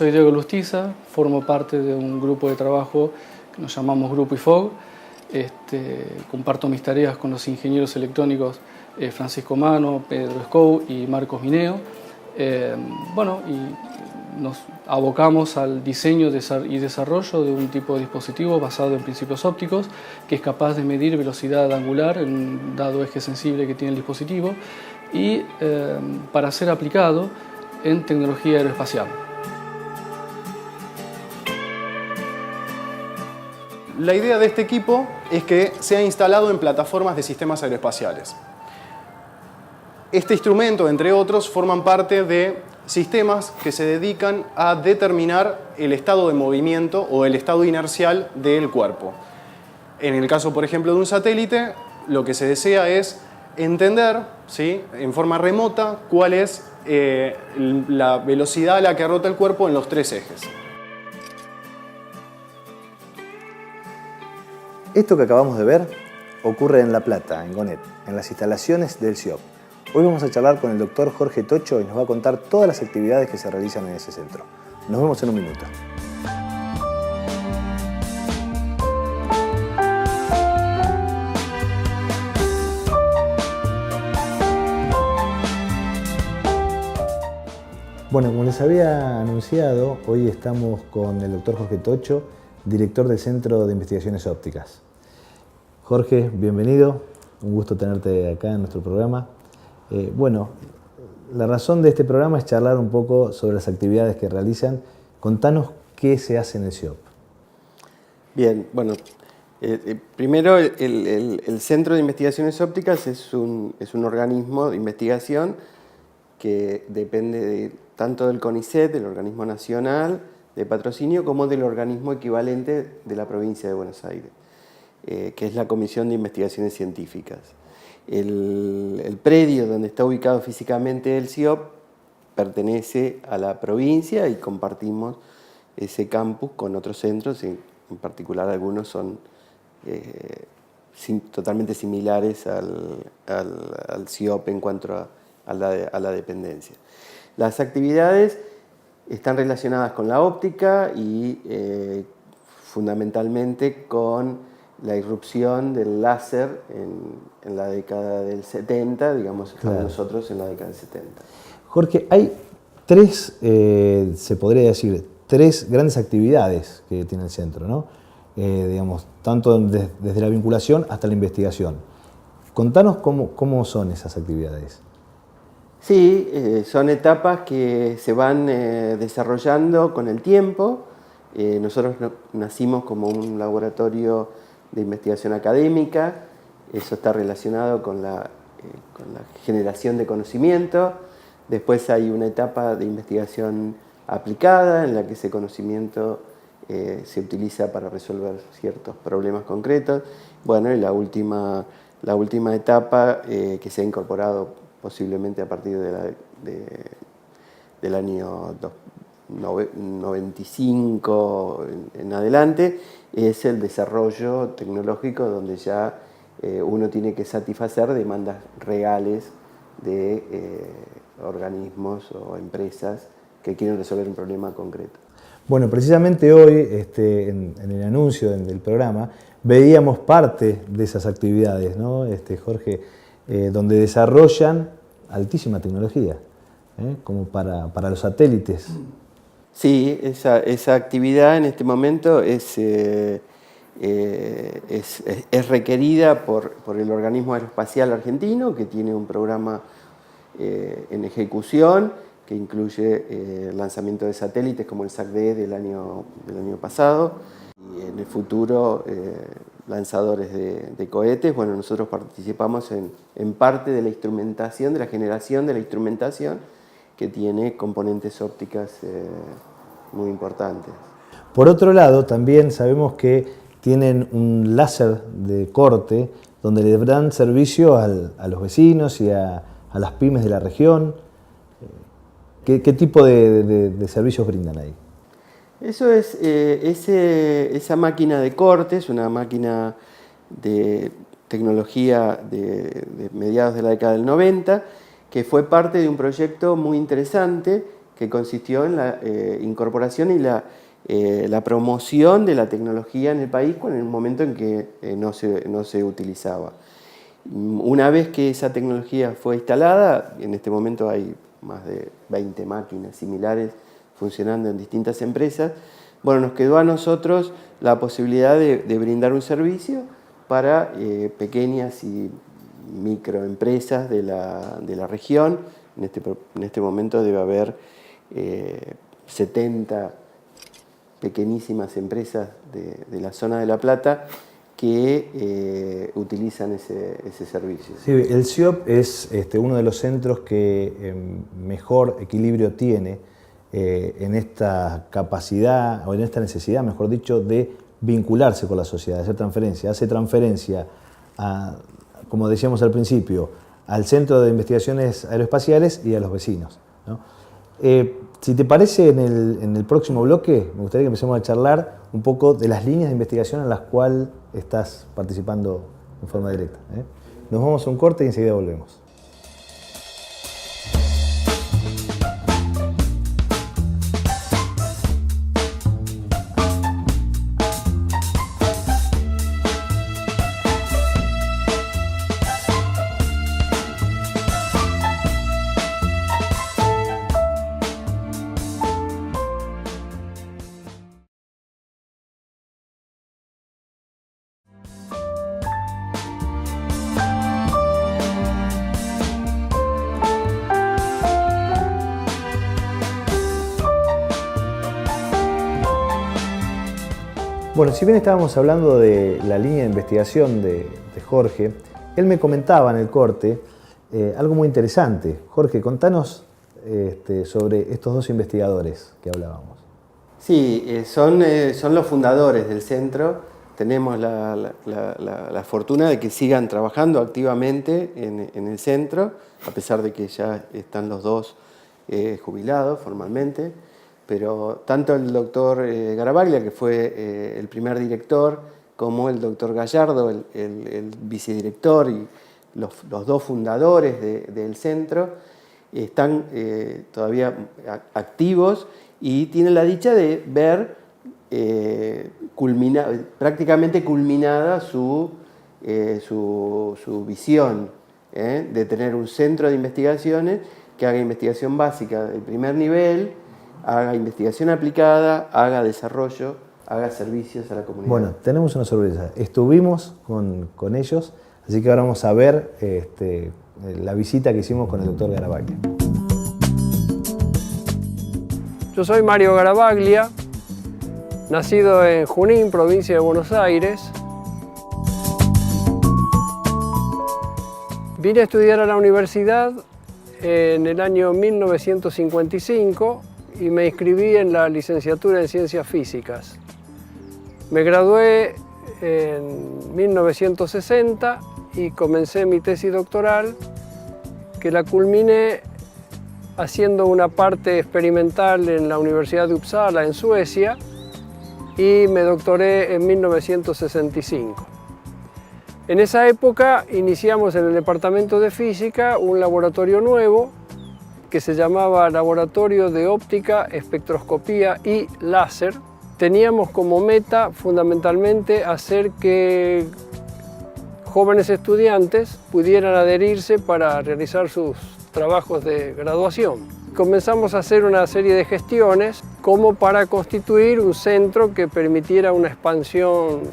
Soy Diego Lustiza, formo parte de un grupo de trabajo que nos llamamos Grupo IFOG. Comparto mis tareas con los ingenieros electrónicos Francisco Mano, Pedro Escou y Marcos Mineo. Y nos abocamos al diseño y desarrollo de un tipo de dispositivo basado en principios ópticos que es capaz de medir velocidad angular en un dado eje sensible que tiene el dispositivo y para ser aplicado en tecnología aeroespacial. La idea de este equipo es que sea instalado en plataformas de sistemas aeroespaciales. Este instrumento, entre otros, forman parte de sistemas que se dedican a determinar el estado de movimiento o el estado inercial del cuerpo. En el caso, por ejemplo, de un satélite, lo que se desea es entender, ¿sí?, en forma remota cuál es la velocidad a la que rota el cuerpo en los tres ejes. Esto que acabamos de ver ocurre en La Plata, en Gonet, en las instalaciones del CIOP. Hoy vamos a charlar con el doctor Jorge Tocho y nos va a contar todas las actividades que se realizan en ese centro. Nos vemos en un minuto. Bueno, como les había anunciado, hoy estamos con el doctor Jorge Tocho, director del Centro de Investigaciones Ópticas. Jorge, bienvenido, un gusto tenerte acá en nuestro programa. La razón de este programa es charlar un poco sobre las actividades que realizan. Contanos qué se hace en el CIOP. Bien, primero el Centro de Investigaciones Ópticas es un organismo de investigación que depende tanto del CONICET, del organismo nacional de patrocinio, como del organismo equivalente de la provincia de Buenos Aires, que es la Comisión de Investigaciones Científicas. El predio donde está ubicado físicamente el CIOP pertenece a la provincia y compartimos ese campus con otros centros, en particular algunos son totalmente similares al CIOP en cuanto a la dependencia. Las actividades están relacionadas con la óptica y fundamentalmente con la irrupción del láser en la década del 70, digamos, claro, para nosotros en la década del 70. Jorge, hay tres, se podría decir, tres grandes actividades que tiene el centro, ¿no? Tanto desde la vinculación hasta la investigación. Contanos cómo son esas actividades. Sí, son etapas que se van desarrollando con el tiempo. Nosotros nacimos como un laboratorio de investigación académica, eso está relacionado con la generación de conocimiento. Después hay una etapa de investigación aplicada en la que ese conocimiento se utiliza para resolver ciertos problemas concretos. Bueno, y la última etapa que se ha incorporado posiblemente a partir del año 95 en adelante, es el desarrollo tecnológico donde ya uno tiene que satisfacer demandas reales de organismos o empresas que quieren resolver un problema concreto. Bueno, precisamente hoy, en el anuncio del programa, veíamos parte de esas actividades, ¿no, Jorge? Donde desarrollan altísima tecnología, como para los satélites. Sí, esa actividad en este momento es requerida por el Organismo Aeroespacial Argentino, que tiene un programa en ejecución que incluye el lanzamiento de satélites como el SAC-D del año pasado, y en el futuro lanzadores de cohetes. Bueno, nosotros participamos en parte de la instrumentación, de la generación de la instrumentación que tiene componentes ópticas muy importantes. Por otro lado, también sabemos que tienen un láser de corte donde le dan servicio a los vecinos y a las pymes de la región. ¿Qué tipo de servicios brindan ahí? Eso es, esa máquina de corte es una máquina de tecnología de mediados de la década del 90, que fue parte de un proyecto muy interesante que consistió en la incorporación y la promoción de la tecnología en el país en el momento en que no se utilizaba. Una vez que esa tecnología fue instalada, en este momento hay más de 20 máquinas similares funcionando en distintas empresas, bueno, nos quedó a nosotros la posibilidad de brindar un servicio para pequeñas y microempresas de la región. En este momento debe haber 70 pequeñísimas empresas de la zona de La Plata que utilizan ese servicio. Sí, el CIOP es uno de los centros que mejor equilibrio tiene en esta capacidad, o en esta necesidad, mejor dicho, de vincularse con la sociedad, de hacer transferencia. Hace transferencia, como decíamos al principio, al Centro de Investigaciones Aeroespaciales y a los vecinos, ¿no? Si te parece, en el próximo bloque me gustaría que empecemos a charlar un poco de las líneas de investigación en las cuales estás participando en forma directa, ¿eh? Nos vamos a un corte y enseguida volvemos. Bueno, si bien estábamos hablando de la línea de investigación de Jorge, él me comentaba en el corte algo muy interesante. Jorge, contanos sobre estos dos investigadores que hablábamos. Sí, son los fundadores del centro. Tenemos la fortuna de que sigan trabajando activamente en el centro, a pesar de que ya están los dos jubilados formalmente. Pero tanto el doctor Garavaglia, que fue el primer director, como el doctor Gallardo, el vicedirector, y los dos fundadores del centro, están todavía activos y tienen la dicha de ver prácticamente culminada su visión, de tener un centro de investigaciones que haga investigación básica del primer nivel, haga investigación aplicada, haga desarrollo, haga servicios a la comunidad. Bueno, tenemos una sorpresa. Estuvimos con ellos, así que ahora vamos a ver la visita que hicimos con el doctor Garavaglia. Yo soy Mario Garavaglia, nacido en Junín, provincia de Buenos Aires. Vine a estudiar a la universidad en el año 1955 y me inscribí en la licenciatura en Ciencias Físicas. Me gradué en 1960 y comencé mi tesis doctoral, que la culminé haciendo una parte experimental en la Universidad de Uppsala, en Suecia, y me doctoré en 1965. En esa época iniciamos en el Departamento de Física un laboratorio nuevo que se llamaba Laboratorio de Óptica, Espectroscopía y Láser. Teníamos como meta fundamentalmente hacer que jóvenes estudiantes pudieran adherirse para realizar sus trabajos de graduación. Comenzamos a hacer una serie de gestiones como para constituir un centro que permitiera una expansión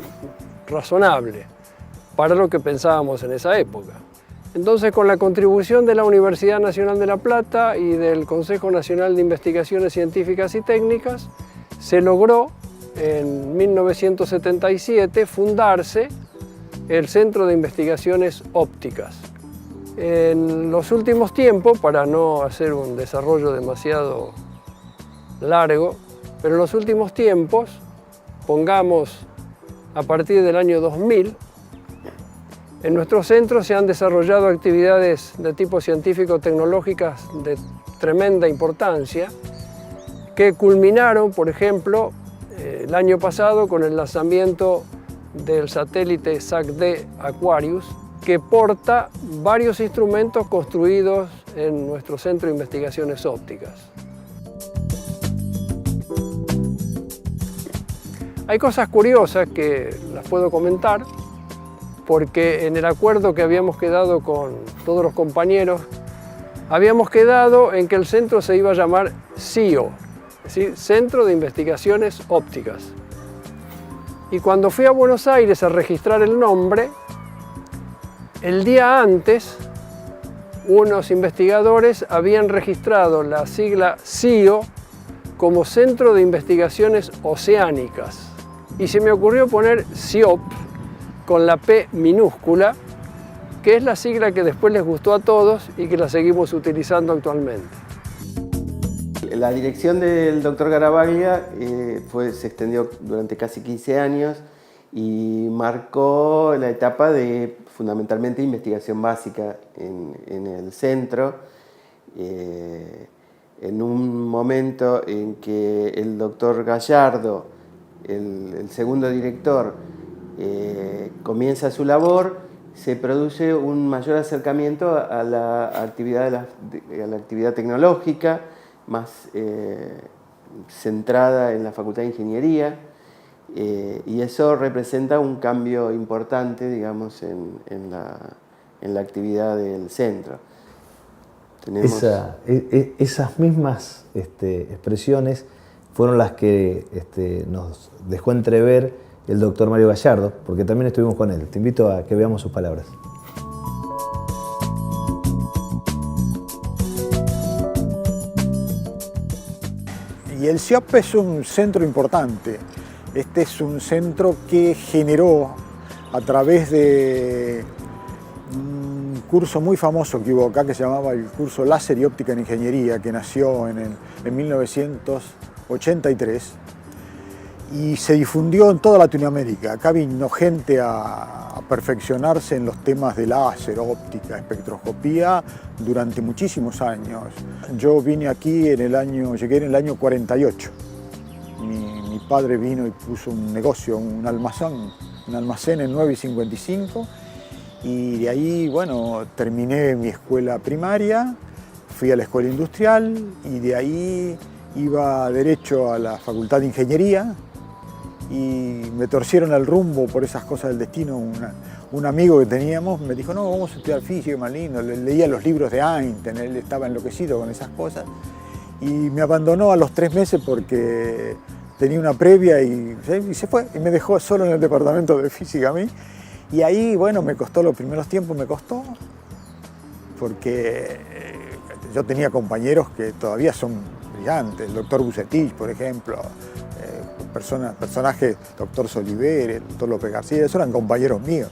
razonable para lo que pensábamos en esa época. Entonces, con la contribución de la Universidad Nacional de La Plata y del Consejo Nacional de Investigaciones Científicas y Técnicas, se logró en 1977 fundarse el Centro de Investigaciones Ópticas. En los últimos tiempos, para no hacer un desarrollo demasiado largo, pero en los últimos tiempos, pongamos a partir del año 2000, en nuestro centro se han desarrollado actividades de tipo científico-tecnológicas de tremenda importancia, que culminaron, por ejemplo, el año pasado con el lanzamiento del satélite SAC-D Aquarius, que porta varios instrumentos construidos en nuestro Centro de Investigaciones Ópticas. Hay cosas curiosas que las puedo comentar, porque en el acuerdo que habíamos quedado con todos los compañeros, habíamos quedado en que el centro se iba a llamar CIO, es decir, Centro de Investigaciones Ópticas. Y cuando fui a Buenos Aires a registrar el nombre, el día antes, unos investigadores habían registrado la sigla CIO como Centro de Investigaciones Oceánicas. Y se me ocurrió poner CIOP con la P minúscula, que es la sigla que después les gustó a todos y que la seguimos utilizando actualmente. La dirección del doctor Garavaglia se extendió durante casi 15 años y marcó la etapa de fundamentalmente investigación básica en el centro, en un momento en que el doctor Gallardo, el segundo director, comienza su labor, se produce un mayor acercamiento a la actividad tecnológica, más centrada en la Facultad de Ingeniería, y eso representa un cambio importante, digamos, en la actividad del centro. Esas mismas expresiones fueron las que nos dejó entrever el doctor Mario Gallardo, porque también estuvimos con él. Te invito a que veamos sus palabras. Y el CIOP es un centro importante. Este es un centro que generó a través de un curso muy famoso que hubo acá que se llamaba el curso Láser y Óptica en Ingeniería, que nació en 1983 y se difundió en toda Latinoamérica. Acá vino gente a perfeccionarse en los temas de láser, óptica, espectroscopía durante muchísimos años. Yo vine aquí llegué en el año 48. Mi padre vino y puso un negocio, un almacén en 9 y 55, y de ahí, bueno, terminé mi escuela primaria, fui a la escuela industrial y de ahí iba derecho a la Facultad de Ingeniería y me torcieron el rumbo por esas cosas del destino. Un amigo que teníamos me dijo, no, vamos a estudiar física, más lindo. Leía los libros de Einstein, él estaba enloquecido con esas cosas y me abandonó a los 3 meses porque tenía una previa y se fue y me dejó solo en el departamento de física a mí. Y ahí, bueno, me costó los primeros tiempos, porque yo tenía compañeros que todavía son brillantes, el doctor Bucetich, por ejemplo, personajes, doctor Soliver, el doctor López García, esos eran compañeros míos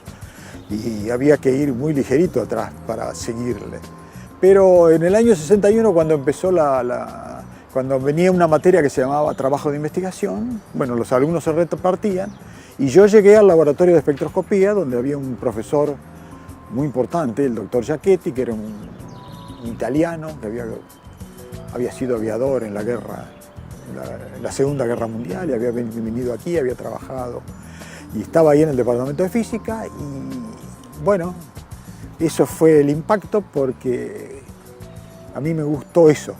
y había que ir muy ligerito atrás para seguirle. Pero en el año 61, cuando empezó cuando venía una materia que se llamaba trabajo de investigación, bueno, los alumnos se repartían y yo llegué al laboratorio de espectroscopía donde había un profesor muy importante, el doctor Giachetti, que era un italiano que había sido aviador en la Segunda Guerra Mundial y había venido aquí, había trabajado y estaba ahí en el departamento de física y bueno, eso fue el impacto porque a mí me gustó eso,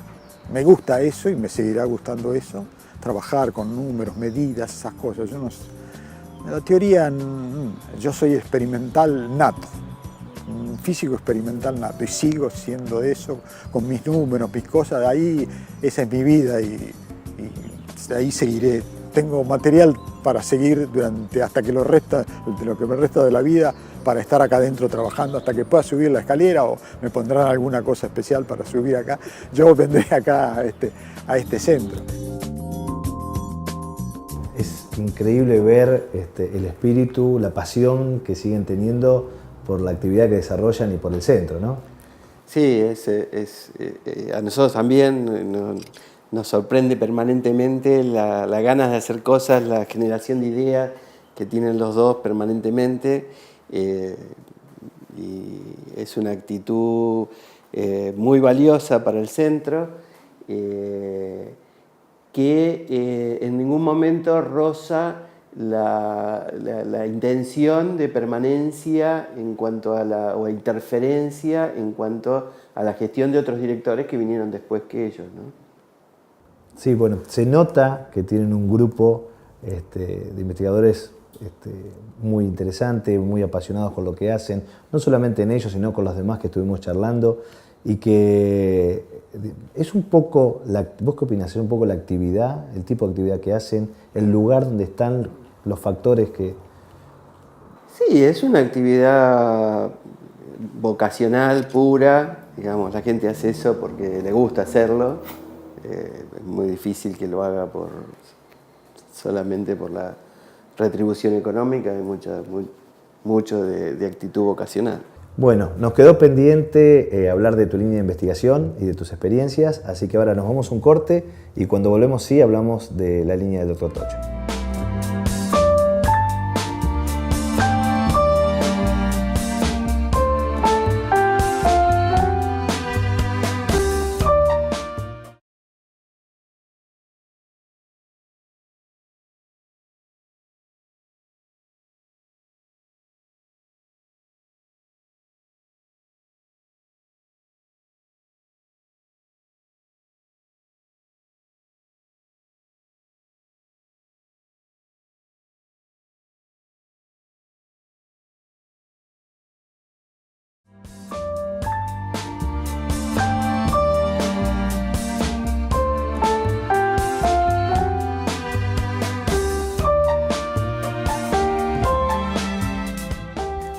me gusta eso y me seguirá gustando eso, trabajar con números, medidas, esas cosas. La teoría, yo soy experimental nato, un físico experimental nato y sigo siendo eso con mis números, mis cosas, esa es mi vida y de ahí seguiré. Tengo material para seguir hasta que lo que me resta de la vida, para estar acá adentro trabajando, hasta que pueda subir la escalera o me pondrán alguna cosa especial para subir acá. Yo vendré acá a este centro. Es increíble ver el espíritu, la pasión que siguen teniendo por la actividad que desarrollan y por el centro, ¿no? Sí, a nosotros también nos sorprende permanentemente la ganas de hacer cosas, la generación de ideas que tienen los dos permanentemente. Y es una actitud muy valiosa para el centro, que en ningún momento roza la intención de permanencia en cuanto o interferencia en cuanto a la gestión de otros directores que vinieron después que ellos, ¿no? Sí, bueno, se nota que tienen un grupo de investigadores muy interesantes, muy apasionados con lo que hacen, no solamente en ellos, sino con los demás que estuvimos charlando, y que es un poco, ¿vos qué opinás? ¿Es un poco la actividad, el tipo de actividad que hacen, el lugar donde están los factores que...? Sí, es una actividad vocacional, pura, digamos, la gente hace eso porque le gusta hacerlo, es muy difícil que lo haga solamente por la retribución económica, hay mucho de actitud vocacional. Bueno, nos quedó pendiente hablar de tu línea de investigación y de tus experiencias, así que ahora nos vamos a un corte y cuando volvemos sí hablamos de la línea del Dr. Tocho.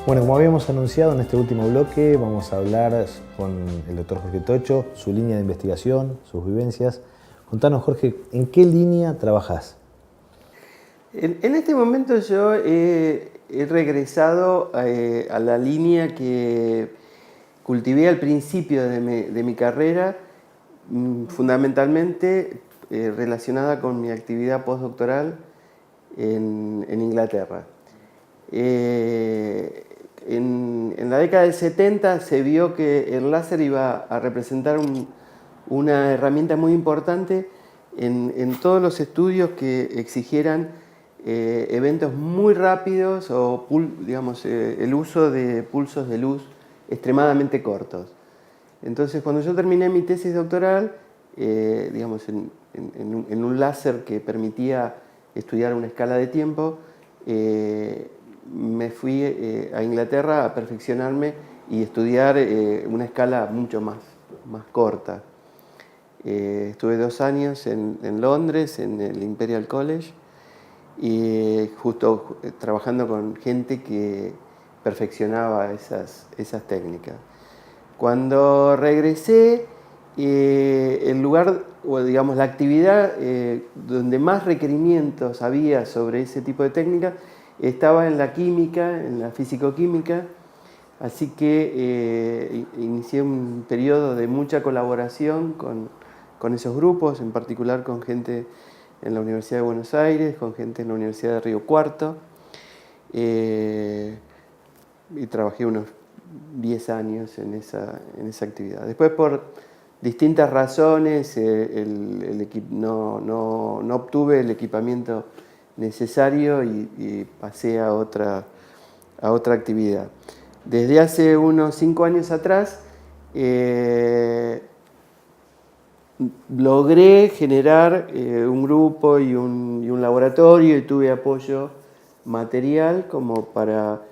Bueno, como habíamos anunciado en este último bloque, vamos a hablar con el doctor Jorge Tocho, su línea de investigación, sus vivencias. Contanos, Jorge, ¿en qué línea trabajás? En este momento yo he regresado a la línea que cultivé al principio de mi carrera, fundamentalmente relacionada con mi actividad postdoctoral en Inglaterra. En la década del 70 se vio que el láser iba a representar una herramienta muy importante en todos los estudios que exigieran eventos muy rápidos o digamos, el uso de pulsos de luz extremadamente cortos. Entonces, cuando yo terminé mi tesis doctoral, digamos, en un láser que permitía estudiar una escala de tiempo, me fui a Inglaterra a perfeccionarme y estudiar una escala mucho más corta. Estuve 2 años en Londres, en el Imperial College, y justo trabajando con gente que perfeccionaba esas técnicas. Cuando regresé, el lugar, o digamos la actividad donde más requerimientos había sobre ese tipo de técnicas estaba en la química, en la físico-química, así que inicié un periodo de mucha colaboración con esos grupos, en particular con gente en la Universidad de Buenos Aires, con gente en la Universidad de Río Cuarto, y trabajé unos 10 años en esa actividad. Después, por distintas razones, no obtuve el equipamiento necesario y pasé a otra actividad. Desde hace unos 5 años atrás logré generar un grupo y un laboratorio y tuve apoyo material como para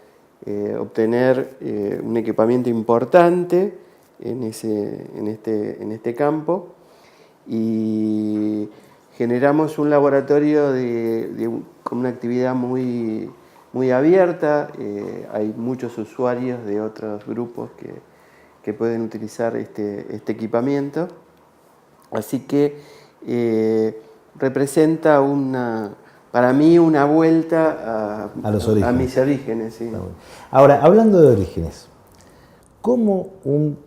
obtener un equipamiento importante en este campo, y generamos un laboratorio con una actividad muy abierta. Hay muchos usuarios de otros grupos que pueden utilizar este equipamiento. Así que representa para mí una vuelta A los orígenes. A mis orígenes. Sí. Ahora, hablando de orígenes, ¿cómo un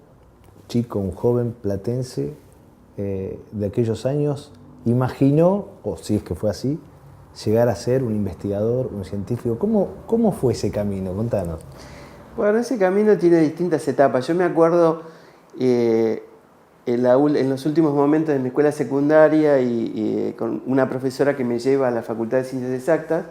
chico, un joven platense de aquellos años imaginó, o si es que fue así, llegar a ser un investigador, un científico? ¿Cómo fue ese camino? Contanos. Bueno, ese camino tiene distintas etapas. Yo me acuerdo en los últimos momentos de mi escuela secundaria y con una profesora que me lleva a la Facultad de Ciencias Exactas,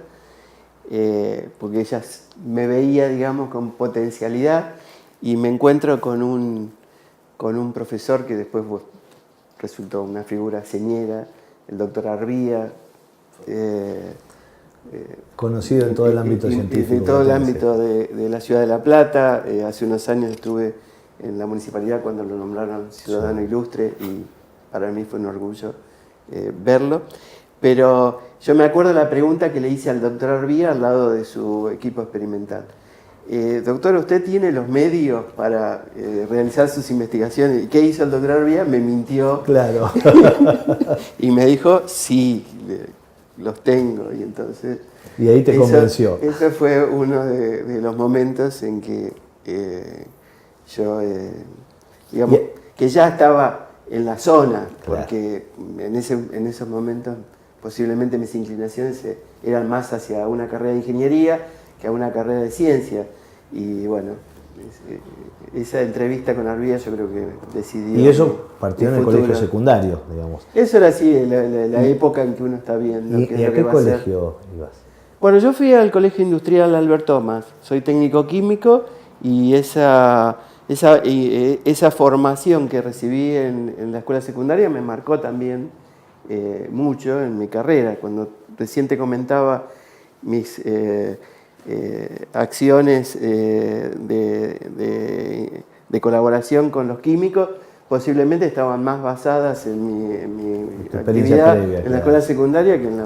porque ella me veía, digamos, con potencialidad, y me encuentro con un profesor que después resultó una figura señera, el doctor Arbía, conocido en todo el ámbito científico. En todo el ámbito de la ciudad de La Plata. Hace unos años estuve en la municipalidad cuando lo nombraron ciudadano ilustre y para mí fue un orgullo verlo. Pero yo me acuerdo la pregunta que le hice al doctor Arbía al lado de su equipo experimental. Doctor, ¿usted tiene los medios para realizar sus investigaciones? ¿Y qué hizo el doctor Arbía? Me mintió. Claro. Y me dijo, sí, los tengo. Y entonces... Y ahí te convenció. Ese fue uno de los momentos en que yo, digamos, que ya estaba en la zona, porque en esos momentos posiblemente mis inclinaciones eran más hacia una carrera de ingeniería que a una carrera de ciencia. Y bueno, esa entrevista con Arbía yo creo que decidió... Y eso partió en el colegio secundario, digamos. Eso era así, la época en que uno está viendo. ¿Y a qué colegio ibas? Bueno, yo fui al Colegio Industrial Albert Thomas, soy técnico químico y esa formación que recibí en la escuela secundaria me marcó también mucho en mi carrera. Cuando recién te comentaba mis acciones de colaboración con los químicos, posiblemente estaban más basadas en mi actividad previa, en la escuela secundaria que en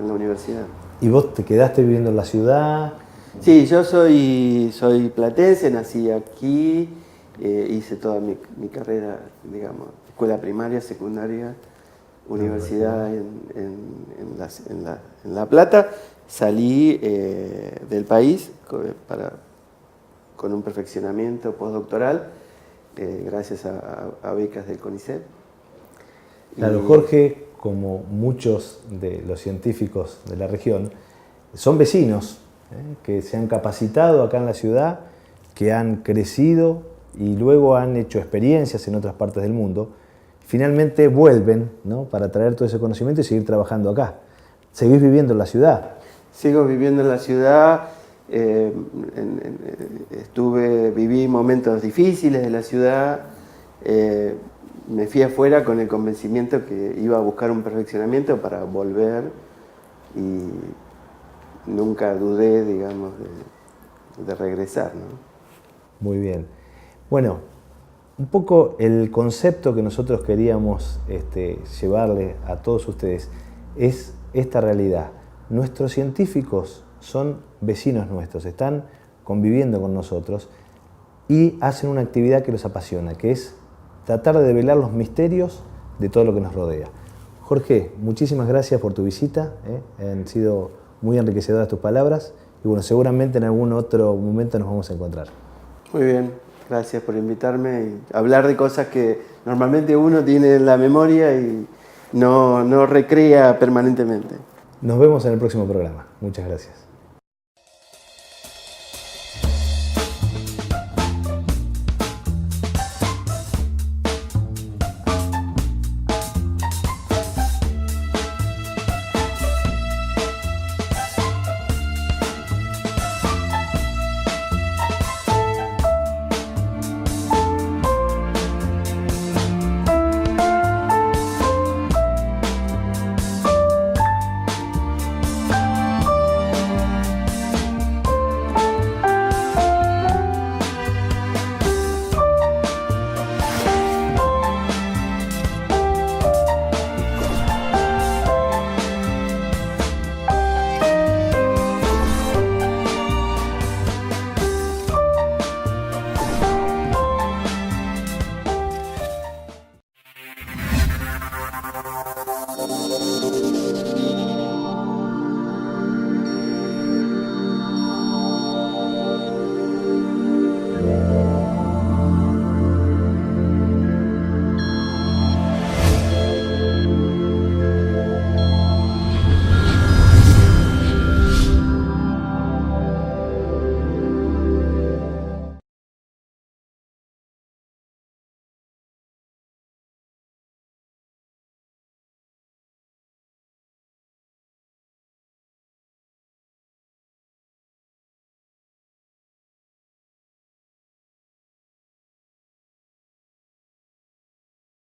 la universidad. ¿Y vos te quedaste viviendo en la ciudad? Sí, yo soy platense, nací aquí, hice toda mi carrera, digamos, escuela primaria, secundaria, universidad en La Plata. Salí del país con un perfeccionamiento postdoctoral, gracias a becas del CONICET. Claro, Jorge, como muchos de los científicos de la región, son vecinos que se han capacitado acá en la ciudad, que han crecido y luego han hecho experiencias en otras partes del mundo. Finalmente vuelven, ¿no?, para traer todo ese conocimiento y seguir trabajando acá. ¿Seguís viviendo en la ciudad? Sigo viviendo en la ciudad. Viví momentos difíciles de la ciudad. Me fui afuera con el convencimiento que iba a buscar un perfeccionamiento para volver y nunca dudé, digamos, de regresar, ¿no? Muy bien. Bueno, un poco el concepto que nosotros queríamos llevarle a todos ustedes es esta realidad. Nuestros científicos son vecinos nuestros, están conviviendo con nosotros y hacen una actividad que los apasiona, que es tratar de develar los misterios de todo lo que nos rodea. Jorge, muchísimas gracias por tu visita, han sido muy enriquecedoras tus palabras y bueno, seguramente en algún otro momento nos vamos a encontrar. Muy bien, gracias por invitarme y hablar de cosas que normalmente uno tiene en la memoria y no recrea permanentemente. Nos vemos en el próximo programa. Muchas gracias.